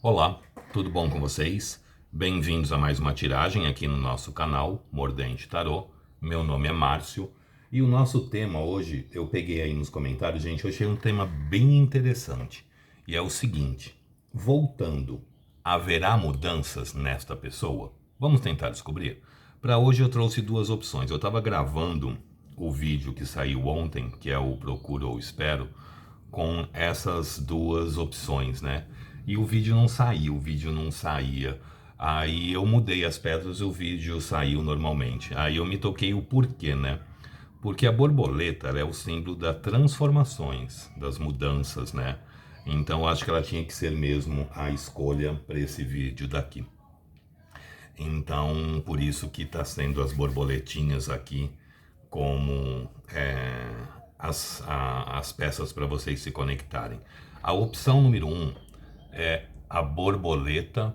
Olá, tudo bom com vocês? Bem-vindos a mais uma tiragem aqui no nosso canal Mordente Tarô. Meu nome é Márcio e o nosso tema hoje, eu peguei aí nos comentários, gente, eu achei um tema bem interessante. E é o seguinte: voltando, haverá mudanças nesta pessoa? Vamos tentar descobrir? Para hoje eu trouxe duas opções. Eu estava gravando o vídeo que saiu ontem, que é o Procuro ou Espero, com essas duas opções, né? E o vídeo não saiu, o vídeo não saía. Aí eu mudei as pedras e o vídeo saiu normalmente. Aí eu me toquei o porquê, né? Porque a borboleta ela é o símbolo das transformações, das mudanças, né? Então eu acho que ela tinha que ser mesmo a escolha para esse vídeo daqui. Então por isso que está sendo as borboletinhas aqui como as peças para vocês se conectarem. A opção número um é a borboleta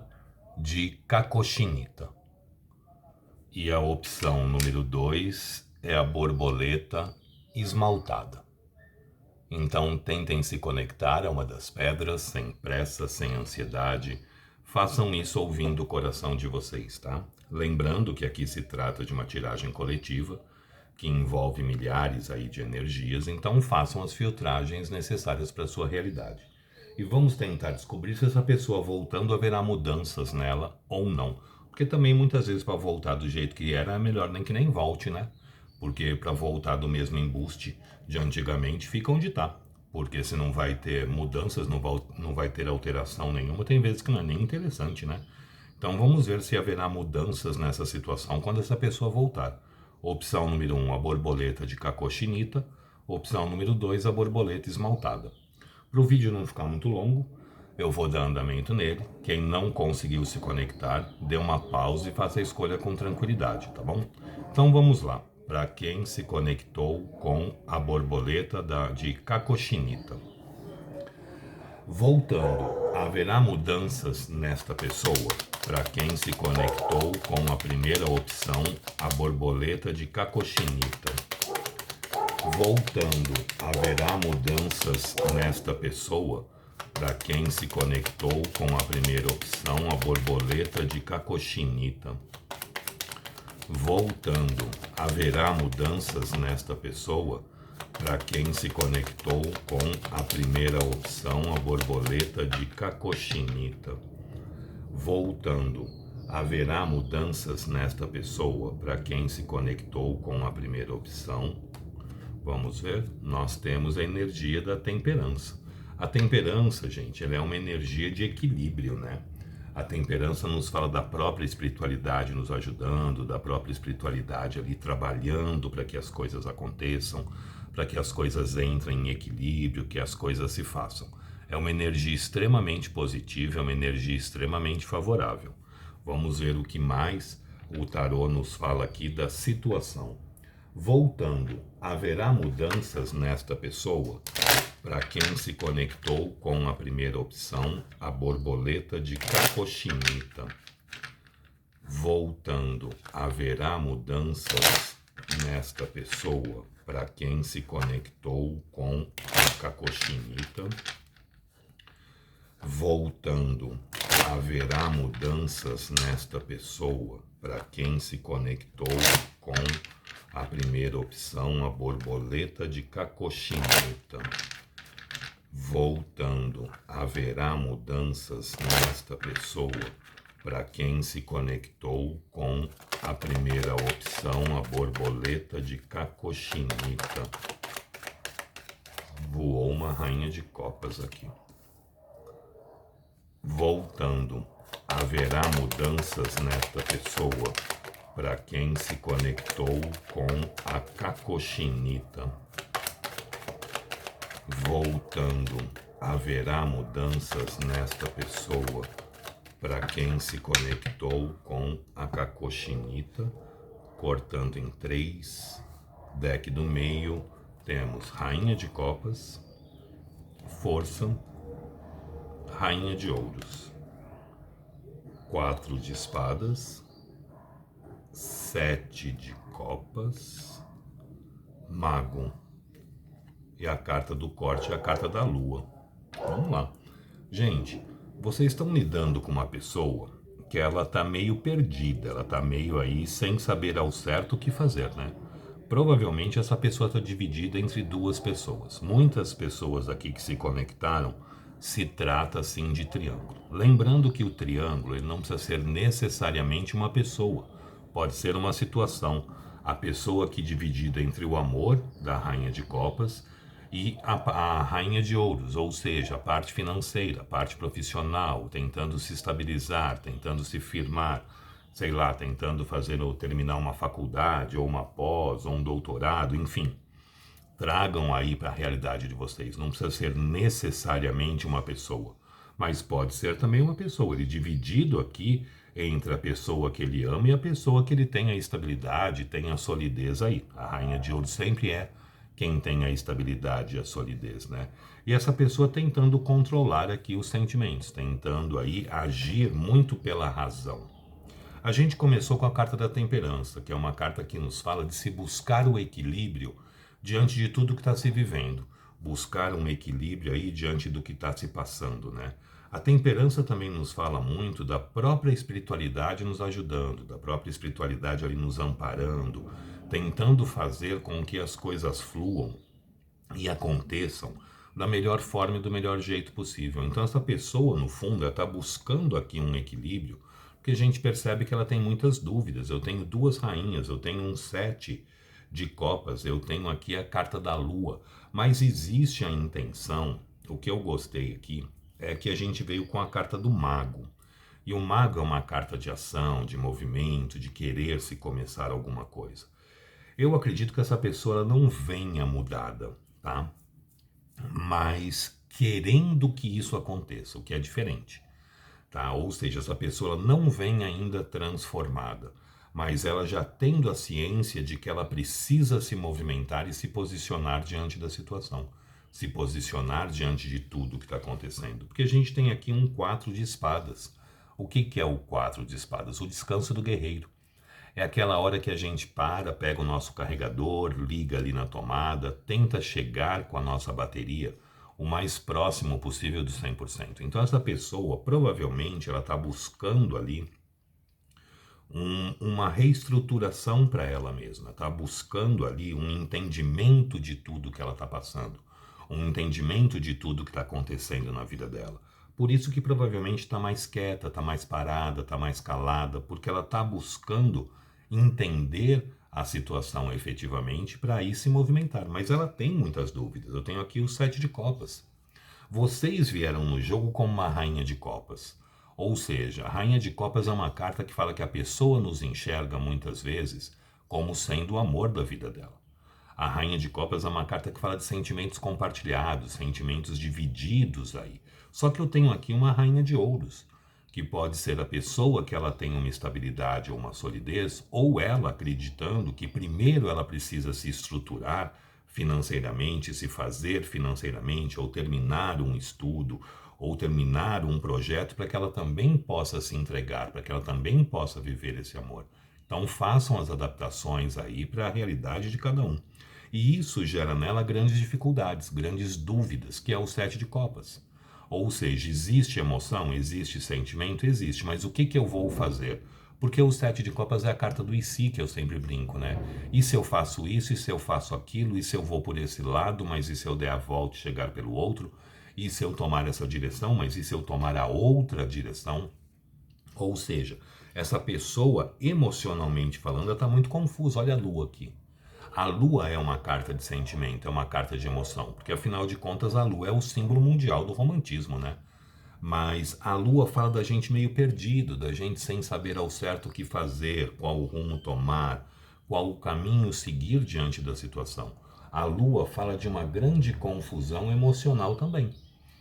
de cacochinita. E a opção número 2 é a borboleta esmaltada. Então tentem se conectar a uma das pedras, sem pressa, sem ansiedade. Façam isso ouvindo o coração de vocês, tá? Lembrando que aqui se trata de uma tiragem coletiva, que envolve milhares aí de energias, então façam as filtragens necessárias para a sua realidade. E vamos tentar descobrir se essa pessoa voltando haverá mudanças nela ou não. Porque também muitas vezes para voltar do jeito que era é melhor nem que nem volte, né? Porque para voltar do mesmo embuste de antigamente fica onde está. Porque se não vai ter mudanças, não vai ter alteração nenhuma, tem vezes que não é nem interessante, né? Então vamos ver se haverá mudanças nessa situação quando essa pessoa voltar. Opção número 1, a borboleta de cacochinita. Opção número 2, a borboleta esmaltada. Para o vídeo não ficar muito longo, eu vou dar andamento nele. Quem não conseguiu se conectar, dê uma pausa e faça a escolha com tranquilidade, tá bom? Então vamos lá. Para quem se conectou com a borboleta de cacochinita. Voltando, haverá mudanças nesta pessoa? Para quem se conectou com a primeira opção, a borboleta de cacochinita. Voltando, haverá mudanças nesta pessoa? Para quem se conectou com a primeira opção, a borboleta de cacochinita. Voltando, haverá mudanças nesta pessoa? Para quem se conectou com a primeira opção, a borboleta de cacochinita. Voltando, haverá mudanças nesta pessoa? Para quem se conectou com a primeira opção, vamos ver, nós temos a energia da temperança. A temperança, gente, ela é uma energia de equilíbrio, né? A temperança nos fala da própria espiritualidade nos ajudando, da própria espiritualidade ali trabalhando para que as coisas aconteçam, para que as coisas entrem em equilíbrio, que as coisas se façam. É uma energia extremamente positiva, é uma energia extremamente favorável. Vamos ver o que mais o tarô nos fala aqui da situação. Voltando, haverá mudanças nesta pessoa? Para quem se conectou com a primeira opção, a borboleta de cacochinita. Voltando, haverá mudanças nesta pessoa? Para quem se conectou com a cacochinita. Voltando, haverá mudanças nesta pessoa? Para quem se conectou com a primeira opção, a borboleta de cacochinita. Voltando, haverá mudanças nesta pessoa? Para quem se conectou com a primeira opção, a borboleta de cacochinita. Voou uma rainha de copas aqui. Voltando, haverá mudanças nesta pessoa? Para quem se conectou com a cacochinita. Voltando, haverá mudanças nesta pessoa? Para quem se conectou com a cacochinita. Cortando em 3, deck do meio, temos Rainha de Copas, Força, Rainha de Ouros, 4 de Espadas, 7 de Copas, Mago. E a carta do corte é a carta da Lua. Vamos lá. Gente, Vocês estão lidando com uma pessoa que ela tá meio perdida, ela tá meio aí sem saber ao certo o que fazer, né? Provavelmente essa pessoa está dividida entre duas pessoas. Muitas pessoas aqui que se conectaram se trata assim de triângulo. Lembrando que o triângulo ele não precisa ser necessariamente uma pessoa, pode ser uma situação. A pessoa aqui dividida entre o amor da Rainha de Copas e a Rainha de Ouros, ou seja, a parte financeira, a parte profissional, tentando se estabilizar, tentando se firmar, sei lá, tentando fazer ou terminar uma faculdade, ou uma pós, ou um doutorado, enfim. Tragam aí para a realidade de vocês. Não precisa ser necessariamente uma pessoa, mas pode ser também uma pessoa. Ele dividido aqui entre a pessoa que ele ama e a pessoa que ele tem a estabilidade, tem a solidez aí. A Rainha de Ouro sempre é quem tem a estabilidade e a solidez, né? E essa pessoa tentando controlar aqui os sentimentos, tentando aí agir muito pela razão. A gente começou com a carta da temperança, que é uma carta que nos fala de se buscar o equilíbrio diante de tudo que está se vivendo. Buscar um equilíbrio aí diante do que está se passando, né? A temperança também nos fala muito da própria espiritualidade nos ajudando, da própria espiritualidade ali nos amparando, tentando fazer com que as coisas fluam e aconteçam da melhor forma e do melhor jeito possível. Então essa pessoa, no fundo, ela está buscando aqui um equilíbrio, porque a gente percebe que ela tem muitas dúvidas. Eu tenho duas rainhas, eu tenho um sete de copas, eu tenho aqui a carta da lua, mas existe a intenção, o que eu gostei aqui, é que a gente veio com a carta do mago. E o mago é uma carta de ação, de movimento, de querer se começar alguma coisa. Eu acredito que essa pessoa ela não venha mudada, tá? Mas querendo que isso aconteça, o que é diferente, tá? Ou seja, essa pessoa não vem ainda transformada, mas ela já tendo a ciência de que ela precisa se movimentar e se posicionar diante da situação, se posicionar diante de tudo que está acontecendo. Porque a gente tem aqui um 4 de espadas. O que, que é o 4 de espadas? O descanso do guerreiro. É aquela hora que a gente para, pega o nosso carregador, liga ali na tomada, tenta chegar com a nossa bateria o mais próximo possível do 100%. Então essa pessoa, provavelmente, ela está buscando ali uma reestruturação para ela mesma, está buscando ali um entendimento de tudo que ela está passando, um entendimento de tudo que está acontecendo na vida dela. Por isso que provavelmente está mais quieta, está mais parada, está mais calada, porque ela está buscando entender a situação efetivamente para aí se movimentar. Mas ela tem muitas dúvidas. Eu tenho aqui o 7 de copas. Vocês vieram no jogo como uma rainha de copas. Ou seja, a rainha de copas é uma carta que fala que a pessoa nos enxerga muitas vezes como sendo o amor da vida dela. A rainha de copas é uma carta que fala de sentimentos compartilhados, sentimentos divididos aí. Só que eu tenho aqui uma rainha de ouros, que pode ser a pessoa que ela tem uma estabilidade ou uma solidez, ou ela acreditando que primeiro ela precisa se estruturar financeiramente, se fazer financeiramente, ou terminar um estudo, ou terminar um projeto para que ela também possa se entregar, para que ela também possa viver esse amor. Então façam as adaptações aí para a realidade de cada um. E isso gera nela grandes dificuldades, grandes dúvidas, que é o 7 de copas. Ou seja, existe emoção, existe sentimento, existe, mas o que, que eu vou fazer? Porque o 7 de copas é a carta do e se, que eu sempre brinco, né? E se eu faço isso, e se eu faço aquilo, e se eu vou por esse lado, mas e se eu der a volta e chegar pelo outro? E se eu tomar essa direção, mas e se eu tomar a outra direção? Ou seja, essa pessoa, emocionalmente falando, está muito confusa. Olha a lua aqui. A lua é uma carta de sentimento, é uma carta de emoção, porque afinal de contas a lua é o símbolo mundial do romantismo, né? Mas a lua fala da gente meio perdido, da gente sem saber ao certo o que fazer, qual o rumo tomar, qual o caminho seguir diante da situação. A lua fala de uma grande confusão emocional também.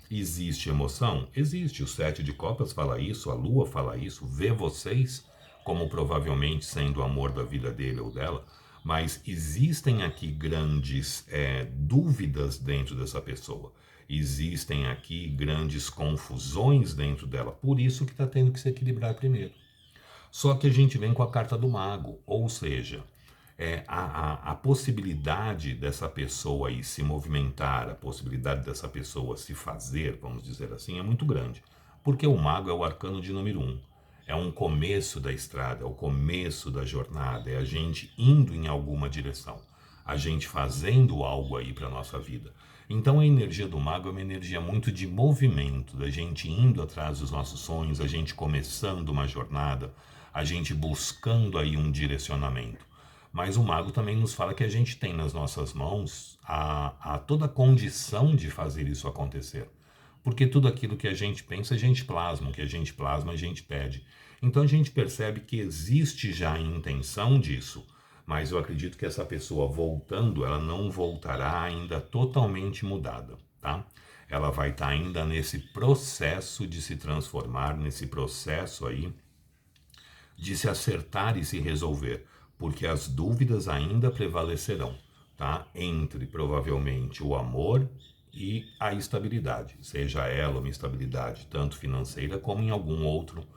Existe emoção? Existe. O 7 de copas fala isso, a lua fala isso, vê vocês como provavelmente sendo o amor da vida dele ou dela, mas existem aqui grandes dúvidas dentro dessa pessoa. Existem aqui grandes confusões dentro dela, por isso que está tendo que se equilibrar primeiro. Só que a gente vem com a carta do mago, ou seja, a possibilidade dessa pessoa aí se movimentar, a possibilidade dessa pessoa se fazer, vamos dizer assim, é muito grande. Porque o mago é o arcano de número 1. É um começo da estrada, é o começo da jornada, é a gente indo em alguma direção, a gente fazendo algo aí para a nossa vida. Então a energia do mago é uma energia muito de movimento, da gente indo atrás dos nossos sonhos, a gente começando uma jornada, a gente buscando aí um direcionamento. Mas o mago também nos fala que a gente tem nas nossas mãos a toda a condição de fazer isso acontecer. Porque tudo aquilo que a gente pensa, a gente plasma, o que a gente plasma, a gente pede. Então a gente percebe que existe já a intenção disso, mas eu acredito que essa pessoa voltando, ela não voltará ainda totalmente mudada, tá? Ela vai estar ainda nesse processo de se transformar, nesse processo aí de se acertar e se resolver, porque as dúvidas ainda prevalecerão, tá? Entre provavelmente o amor e a estabilidade, seja ela uma estabilidade tanto financeira como em algum outro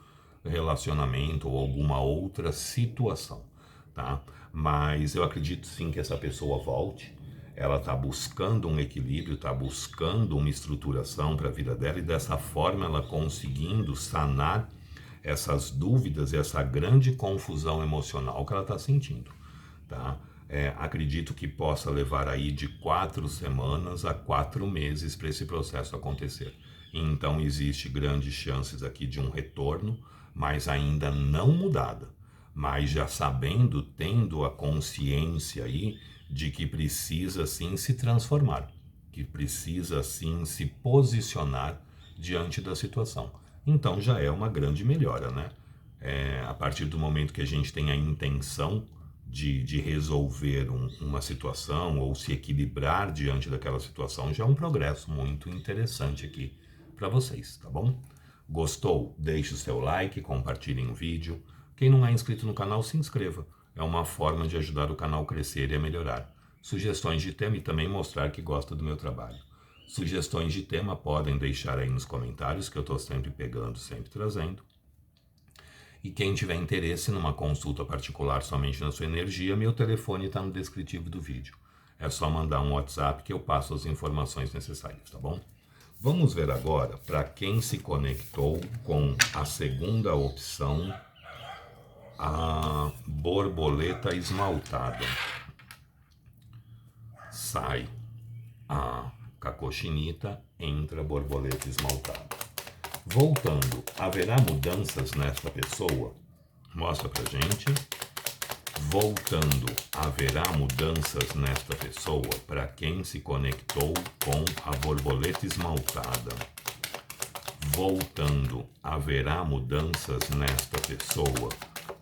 relacionamento ou alguma outra situação, tá? Mas eu acredito sim que essa pessoa volte. Ela está buscando um equilíbrio, está buscando uma estruturação para a vida dela e dessa forma ela conseguindo sanar essas dúvidas e essa grande confusão emocional que ela está sentindo, tá? Acredito que possa levar aí de 4 semanas a 4 meses para esse processo acontecer. Então existe grandes chances aqui de um retorno, mas ainda não mudada, mas já sabendo, tendo a consciência aí de que precisa sim se transformar, que precisa sim se posicionar diante da situação. Então já é uma grande melhora, né? A partir do momento que a gente tem a intenção de resolver uma situação ou se equilibrar diante daquela situação, já é um progresso muito interessante aqui para vocês, tá bom? Gostou? Deixe o seu like, compartilhem o vídeo. Quem não é inscrito no canal, se inscreva. É uma forma de ajudar o canal a crescer e a melhorar. Sugestões de tema e também mostrar que gosta do meu trabalho. Sugestões de tema podem deixar aí nos comentários, que eu estou sempre pegando, sempre trazendo. E quem tiver interesse numa consulta particular somente na sua energia, meu telefone está no descritivo do vídeo. É só mandar um WhatsApp que eu passo as informações necessárias, tá bom? Vamos ver agora para quem se conectou com a segunda opção, a borboleta esmaltada. Sai a cacochinita, entra a borboleta esmaltada. Voltando, haverá mudanças nesta pessoa? Mostra pra gente. Voltando, haverá mudanças nesta pessoa para quem se conectou com a borboleta esmaltada. Voltando, haverá mudanças nesta pessoa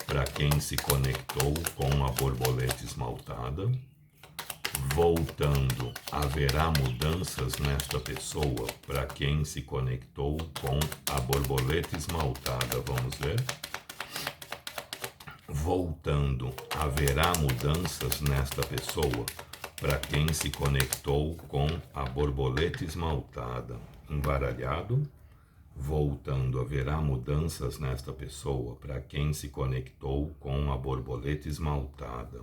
para quem se conectou com a borboleta esmaltada. Voltando, haverá mudanças nesta pessoa para quem se conectou com a borboleta esmaltada. Vamos ver. Voltando, haverá mudanças nesta pessoa para quem se conectou com a borboleta esmaltada. Embaralhado. Voltando, haverá mudanças nesta pessoa para quem se conectou com a borboleta esmaltada.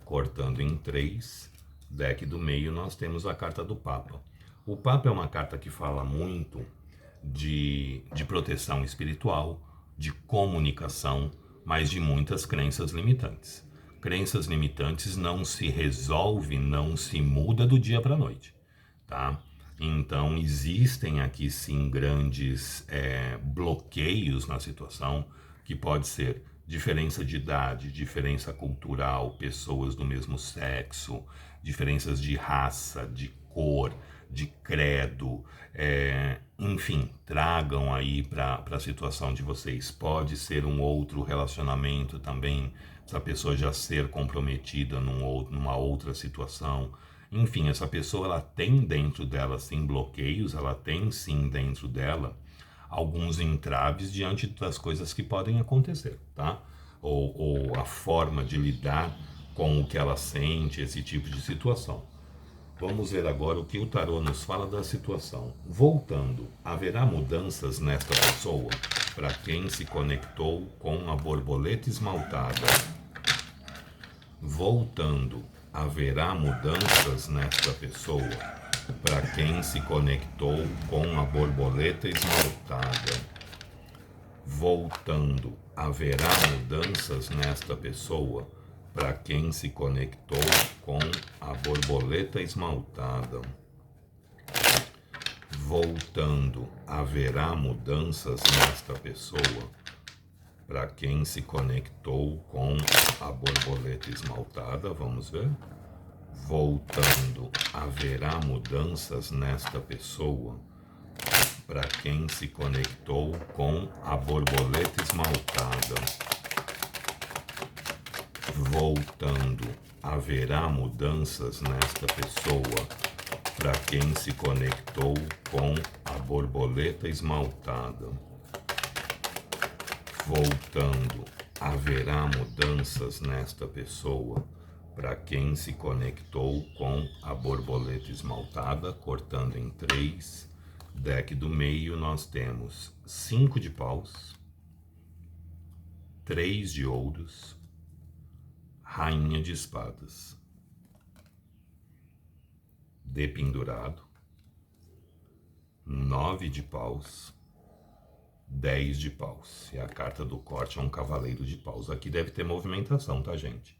Cortando em 3. Deck do meio nós temos a carta do Papa. O Papa é uma carta que fala muito de proteção espiritual, de comunicação, mas de muitas crenças limitantes. Crenças limitantes não se resolve, não se muda do dia para a noite, tá? Então existem aqui sim grandes bloqueios na situação, que pode ser diferença de idade, diferença cultural, pessoas do mesmo sexo, diferenças de raça, de cor, de credo, enfim, tragam aí para a situação de vocês. Pode ser um outro relacionamento também, essa pessoa já ser comprometida numa outra situação. Enfim, essa pessoa ela tem dentro dela sim bloqueios, ela tem sim dentro dela alguns entraves diante das coisas que podem acontecer, tá? Ou a forma de lidar com o que ela sente, esse tipo de situação. Vamos ver agora o que o tarô nos fala da situação. Voltando, haverá mudanças nesta pessoa para quem se conectou com a borboleta esmaltada. Voltando, haverá mudanças nesta pessoa para quem se conectou com a borboleta esmaltada. Voltando, haverá mudanças nesta pessoa para quem se conectou com a borboleta esmaltada. Voltando, haverá mudanças nesta pessoa para quem se conectou com a borboleta esmaltada. Vamos ver. Voltando, haverá mudanças nesta pessoa para quem se conectou com a borboleta esmaltada. Voltando, haverá mudanças nesta pessoa para quem se conectou com a borboleta esmaltada. Voltando, haverá mudanças nesta pessoa para quem se conectou com a borboleta esmaltada. Cortando em 3. Deck do meio nós temos 5 de paus, 3 de ouros, rainha de espadas, dependurado, 9 de paus, 10 de paus. E a carta do corte é um cavaleiro de paus. Aqui deve ter movimentação, tá, gente?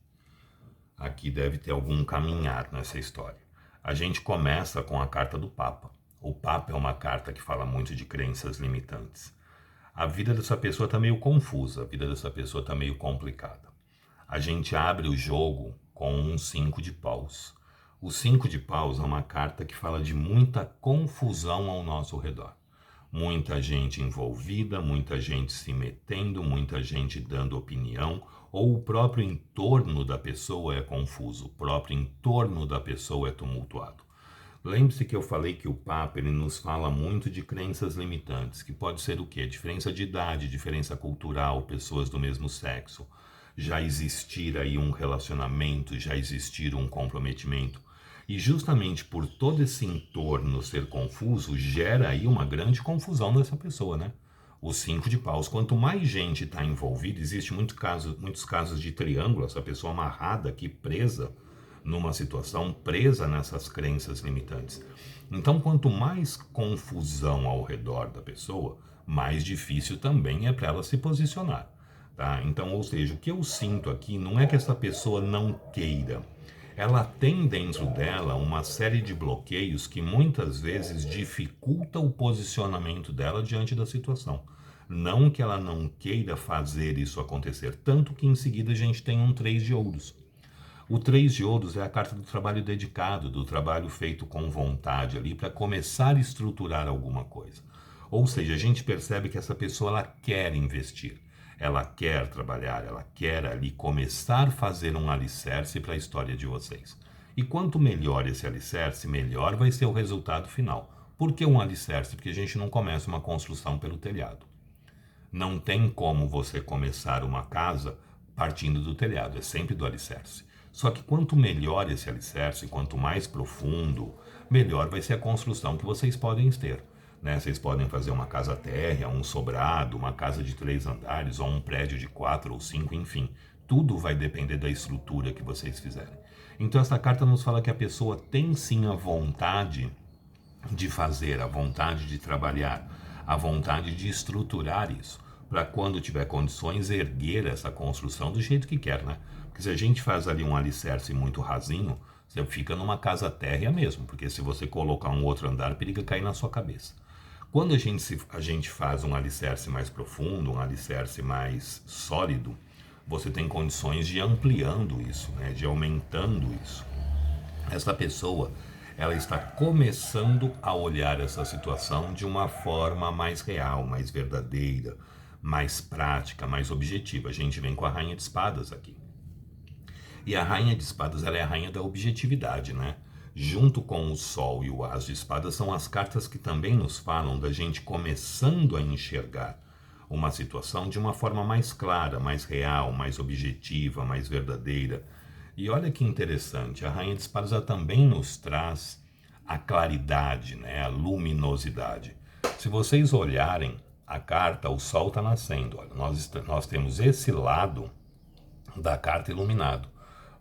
Aqui deve ter algum caminhar nessa história. A gente começa com a carta do Papa. O Papa é uma carta que fala muito de crenças limitantes. A vida dessa pessoa está meio confusa, a vida dessa pessoa está meio complicada. A gente abre o jogo com um 5 de paus. O 5 de paus é uma carta que fala de muita confusão ao nosso redor. Muita gente envolvida, muita gente se metendo, muita gente dando opinião, ou o próprio entorno da pessoa é confuso, o próprio entorno da pessoa é tumultuado. Lembre-se que eu falei que o Papa ele nos fala muito de crenças limitantes, que pode ser o quê? Diferença de idade, diferença cultural, pessoas do mesmo sexo, já existir aí um relacionamento, já existir um comprometimento. E justamente por todo esse entorno ser confuso, gera aí uma grande confusão nessa pessoa, né? O 5 de paus, quanto mais gente está envolvida, existe muitos casos de triângulo, essa pessoa amarrada aqui, presa numa situação, presa nessas crenças limitantes. Então, quanto mais confusão ao redor da pessoa, mais difícil também é para ela se posicionar, tá? Então, ou seja, o que eu sinto aqui não é que essa pessoa não queira. Ela tem dentro dela uma série de bloqueios que muitas vezes dificulta o posicionamento dela diante da situação. Não que ela não queira fazer isso acontecer, tanto que em seguida a gente tem um 3 de ouros. O 3 de ouros é a carta do trabalho dedicado, do trabalho feito com vontade ali para começar a estruturar alguma coisa. Ou seja, a gente percebe que essa pessoa ela quer investir, ela quer trabalhar, ela quer ali começar a fazer um alicerce para a história de vocês. E quanto melhor esse alicerce, melhor vai ser o resultado final. Por que um alicerce? Porque a gente não começa uma construção pelo telhado. Não tem como você começar uma casa partindo do telhado, é sempre do alicerce. Só que quanto melhor esse alicerce, quanto mais profundo, melhor vai ser a construção que vocês podem ter. Né? Vocês podem fazer uma casa térrea, um sobrado, uma casa de 3 andares, ou um prédio de 4 ou 5, enfim. Tudo vai depender da estrutura que vocês fizerem. Então essa carta nos fala que a pessoa tem sim a vontade de fazer, a vontade de trabalhar, a vontade de estruturar isso, para quando tiver condições erguer essa construção do jeito que quer, né? Porque se a gente faz ali um alicerce muito rasinho, você fica numa casa térrea mesmo, porque se você colocar um outro andar, periga cair na sua cabeça. Quando a gente faz um alicerce mais profundo, um alicerce mais sólido, você tem condições de ir ampliando isso, né? De aumentando isso. Essa pessoa, ela está começando a olhar essa situação de uma forma mais real, mais verdadeira, mais prática, mais objetiva. A gente vem com a Rainha de Espadas aqui. E a Rainha de Espadas, ela é a rainha da objetividade, né? Junto com o Sol e o As de Espadas são as cartas que também nos falam da gente começando a enxergar uma situação de uma forma mais clara, mais real, mais objetiva, mais verdadeira. E olha que interessante, a Rainha de Espadas ela também nos traz a claridade, né? A luminosidade. Se vocês olharem a carta, o Sol está nascendo. Olha, nós temos esse lado da carta iluminado.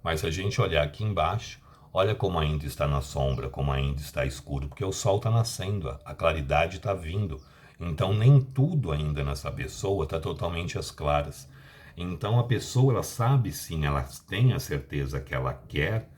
Mas se a gente olhar aqui embaixo, Olha como ainda está na sombra, como ainda está escuro, porque o sol está nascendo, a claridade está vindo. Então nem tudo ainda nessa pessoa está totalmente às claras. Então a pessoa, ela sabe sim, ela tem a certeza que ela quer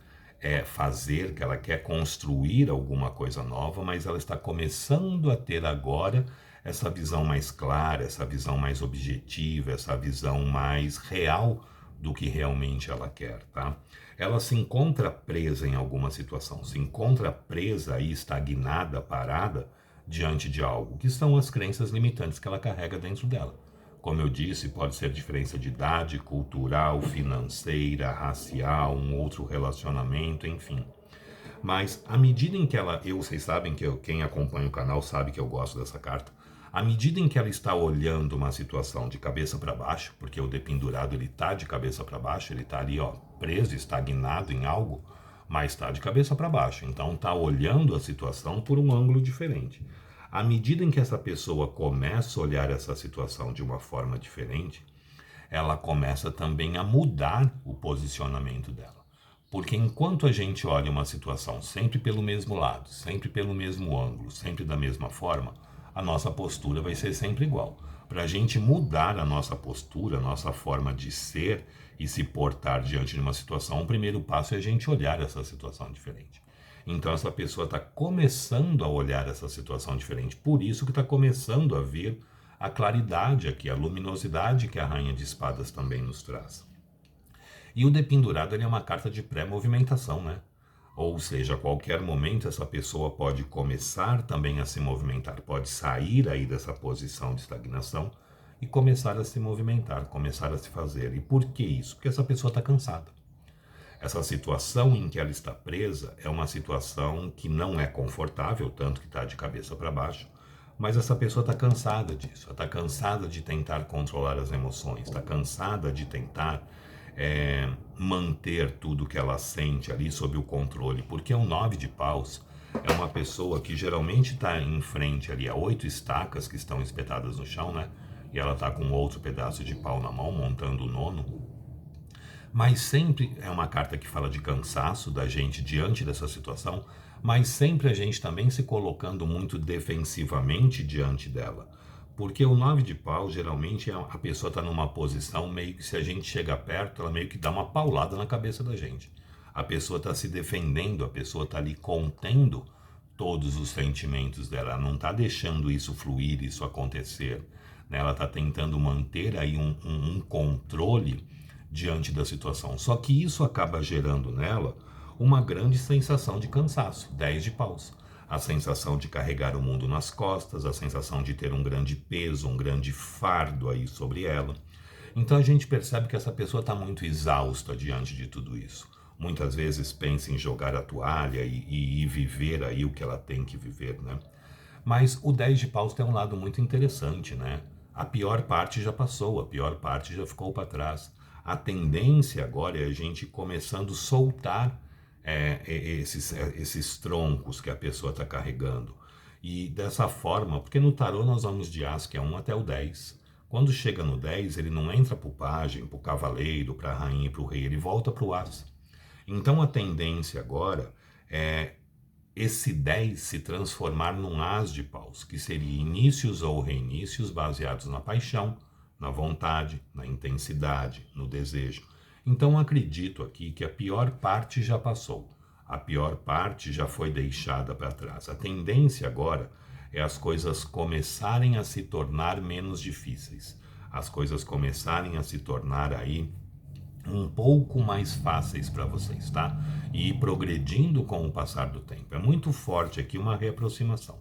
fazer, que ela quer construir alguma coisa nova, mas ela está começando a ter agora essa visão mais clara, essa visão mais objetiva, essa visão mais real do que realmente ela quer, tá? Ela se encontra presa em alguma situação, se encontra presa e estagnada, parada diante de algo, que são as crenças limitantes que ela carrega dentro dela. Como eu disse, pode ser diferença de idade, cultural, financeira, racial, um outro relacionamento, enfim. Mas à medida em que vocês sabem que quem acompanha o canal sabe que eu gosto dessa carta. À medida em que ela está olhando uma situação de cabeça para baixo, porque o dependurado ele tá de cabeça para baixo, ele tá ali, ó, preso, estagnado em algo, mas está de cabeça para baixo. Então está olhando a situação por um ângulo diferente. À medida em que essa pessoa começa a olhar essa situação de uma forma diferente, ela começa também a mudar o posicionamento dela. Porque enquanto a gente olha uma situação sempre pelo mesmo lado, sempre pelo mesmo ângulo, sempre da mesma forma, a nossa postura vai ser sempre igual. Para a gente mudar a nossa postura, a nossa forma de ser e se portar diante de uma situação, o primeiro passo é a gente olhar essa situação diferente. Então essa pessoa está começando a olhar essa situação diferente. Por isso que está começando a vir a claridade aqui, a luminosidade que a Rainha de Espadas também nos traz. E o dependurado ele é uma carta de pré-movimentação, né? Ou seja, a qualquer momento essa pessoa pode começar também a se movimentar, pode sair aí dessa posição de estagnação e começar a se movimentar, começar a se fazer. E por que isso? Porque essa pessoa está cansada. Essa situação em que ela está presa é uma situação que não é confortável, tanto que está de cabeça para baixo, mas essa pessoa está cansada disso, está cansada de tentar controlar as emoções, está cansada de tentar manter tudo que ela sente ali sob o controle, porque o 9 de paus é uma pessoa que geralmente está em frente ali a 8 estacas que estão espetadas no chão, né? E ela está com outro pedaço de pau na mão, montando o nono. Mas sempre é uma carta que fala de cansaço da gente diante dessa situação, mas sempre a gente também se colocando muito defensivamente diante dela. Porque o 9 de pau, geralmente, a pessoa está numa posição meio que se a gente chega perto, ela meio que dá uma paulada na cabeça da gente. A pessoa está se defendendo, a pessoa está ali contendo todos os sentimentos dela, ela não está deixando isso fluir, isso acontecer. Né? Ela está tentando manter aí um controle diante da situação. Só que isso acaba gerando nela uma grande sensação de cansaço, 10 de paus. A sensação de carregar o mundo nas costas, a sensação de ter um grande peso, um grande fardo aí sobre ela. Então a gente percebe que essa pessoa está muito exausta diante de tudo isso. Muitas vezes pensa em jogar a toalha e viver aí o que ela tem que viver, né? Mas o 10 de paus tem um lado muito interessante, né? A pior parte já passou, a pior parte já ficou para trás. A tendência agora é a gente começando a soltar esses troncos que a pessoa está carregando. E dessa forma, porque no tarô nós vamos de As, que é 1 até o 10. Quando chega no 10, ele não entra para o pajem, para o cavaleiro, para a rainha e para o rei, ele volta para o As. Então a tendência agora é esse 10 se transformar num As de paus, que seria inícios ou reinícios baseados na paixão, na vontade, na intensidade, no desejo. Então acredito aqui que a pior parte já passou, a pior parte já foi deixada para trás. A tendência agora é as coisas começarem a se tornar menos difíceis, as coisas começarem a se tornar aí um pouco mais fáceis para vocês, tá? E ir progredindo com o passar do tempo. É muito forte aqui uma reaproximação.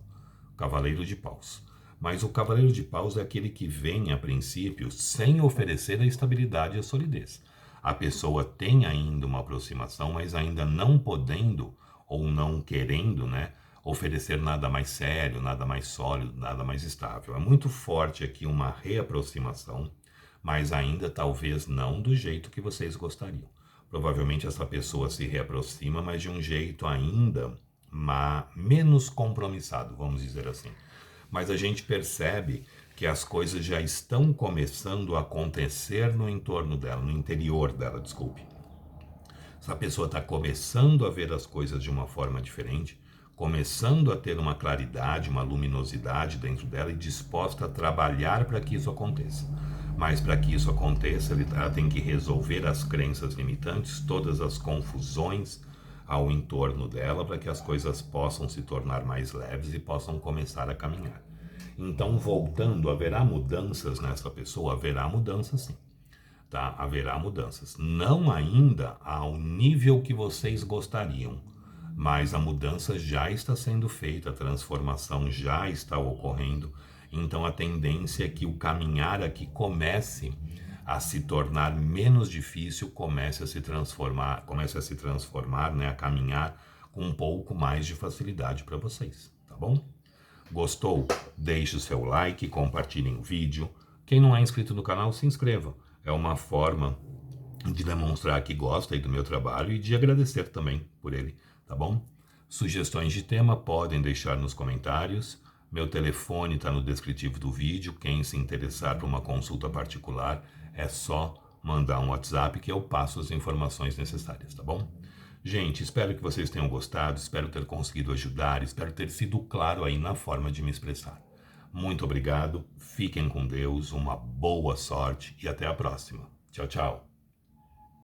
Cavaleiro de Paus. Mas o Cavaleiro de Paus é aquele que vem, a princípio, sem oferecer a estabilidade e a solidez. A pessoa tem ainda uma aproximação, mas ainda não podendo ou não querendo, né, oferecer nada mais sério, nada mais sólido, nada mais estável. É muito forte aqui uma reaproximação, mas ainda talvez não do jeito que vocês gostariam. Provavelmente essa pessoa se reaproxima, mas de um jeito ainda menos compromissado, vamos dizer assim. Mas a gente percebe que as coisas já estão começando a acontecer no entorno dela, no interior dela, desculpe. Essa pessoa está começando a ver as coisas de uma forma diferente, começando a ter uma claridade, uma luminosidade dentro dela e disposta a trabalhar para que isso aconteça. Mas para que isso aconteça, ela tem que resolver as crenças limitantes, todas as confusões ao entorno dela, para que as coisas possam se tornar mais leves e possam começar a caminhar. Então, voltando, haverá mudanças nessa pessoa? Haverá mudanças, sim. Tá? Haverá mudanças. Não ainda ao nível que vocês gostariam, mas a mudança já está sendo feita, a transformação já está ocorrendo. Então a tendência é que o caminhar aqui comece a se tornar menos difícil, comece a se transformar, né, a caminhar com um pouco mais de facilidade para vocês, tá bom? Gostou? Deixe o seu like, compartilhem o vídeo. Quem não é inscrito no canal, se inscreva. É uma forma de demonstrar que gosta aí do meu trabalho e de agradecer também por ele, tá bom? Sugestões de tema podem deixar nos comentários. Meu telefone está no descritivo do vídeo. Quem se interessar por uma consulta particular, é só mandar um WhatsApp que eu passo as informações necessárias, tá bom? Gente, espero que vocês tenham gostado, espero ter conseguido ajudar, espero ter sido claro aí na forma de me expressar. Muito obrigado, fiquem com Deus, uma boa sorte e até a próxima. Tchau, tchau.